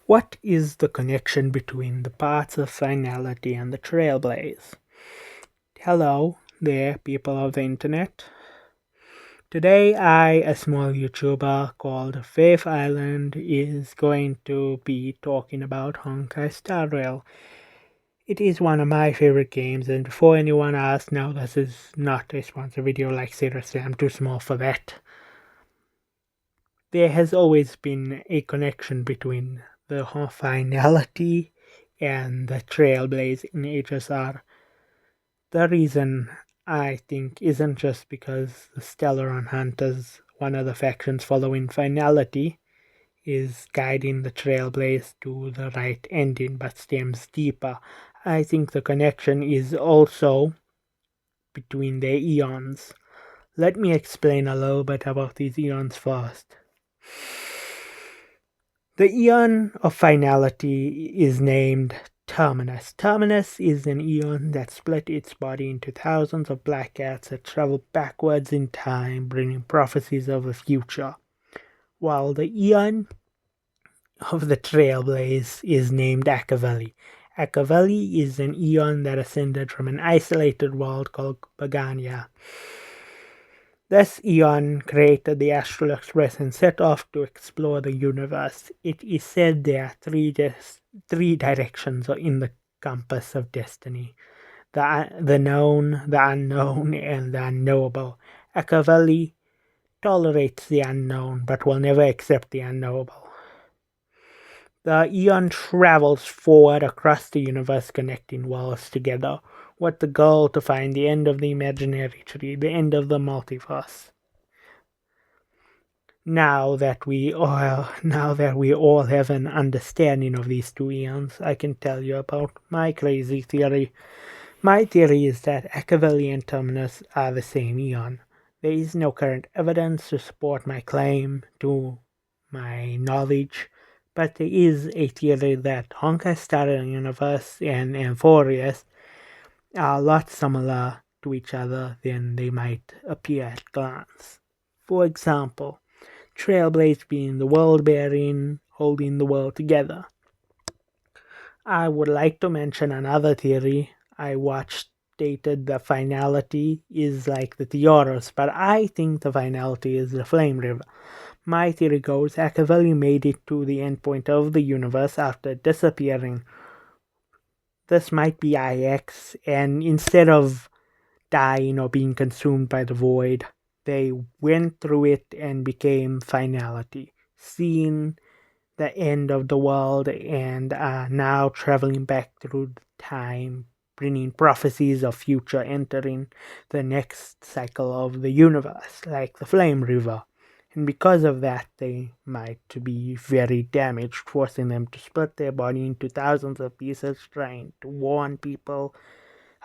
What is the connection between the paths of finality and the trailblaze? Hello there, people of the internet. Today a small YouTuber called Faith Island, is going to be talking about Honkai Star Rail. It is one of my favorite games, and before anyone asks, no, this is not a sponsored video, like seriously, I'm too small for that. There has always been a connection between the finality and the trailblaze in HSR. The reason, I think, isn't just because the Stellaron Hunters, one of the factions following finality, is guiding the trailblaze to the right ending, but stems deeper. I think the connection is also between their eons. Let me explain a little bit about these eons first. The eon of finality is named Terminus. Terminus is an eon that split its body into thousands of black cats that travel backwards in time, bringing prophecies of the future. While the eon of the Trailblaze is named Akaveli. Akaveli is an eon that ascended from an isolated world called Pagania. This eon created the Astral Express and set off to explore the universe. It is said there are three directions in the compass of destiny: the known, the unknown, and the unknowable. Akaveli tolerates the unknown, but will never accept the unknowable. The eon travels forward across the universe, connecting worlds together, with the goal to find the end of the imaginary tree, the end of the multiverse. Now that we all have an understanding of these two eons, I can tell you about my crazy theory. My theory is that Akaveli and Terminus are the same eon. There is no current evidence to support my claim, to my knowledge, but there is a theory that Honkai Star Rail Universe and Amphorius are a lot similar to each other than they might appear at glance. For example, Trailblaze being the world bearing, holding the world together. I would like to mention another theory I watched stated the finality is like the Theoros, but I think the finality is the Flame River. My theory goes Akaveli made it to the endpoint of the universe after disappearing. This might be IX, and instead of dying or being consumed by the void, they went through it and became finality, seeing the end of the world, and are now traveling back through time, bringing prophecies of future, entering the next cycle of the universe, like the Flame River. And because of that, they might be very damaged, forcing them to split their body into thousands of pieces, trying to warn people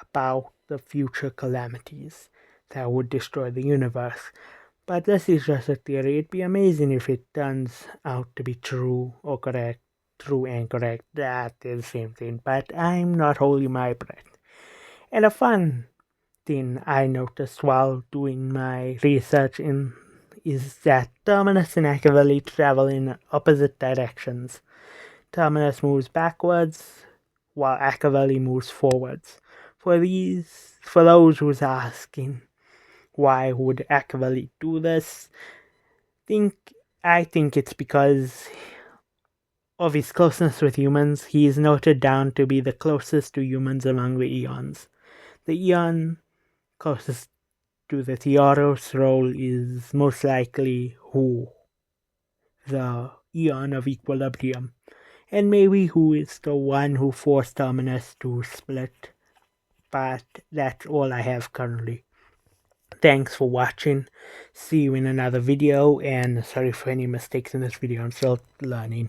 about the future calamities that would destroy the universe. But this is just a theory. It'd be amazing if it turns out to be true or correct. True and correct, that is the same thing. But I'm not holding my breath. And a fun thing I noticed while doing my research is that Terminus and Akaveli travel in opposite directions. Terminus moves backwards, while Akaveli moves forwards. For those who's asking, why would Akaveli do this? I think it's because of his closeness with humans. He is noted down to be the closest to humans among the eons. The eon closest to the Theoros role is most likely Who, the eon of equilibrium, and maybe Who is the one who forced Terminus to split. But that's all I have currently. Thanks for watching. See you in another video, and sorry for any mistakes in this video. I'm still learning.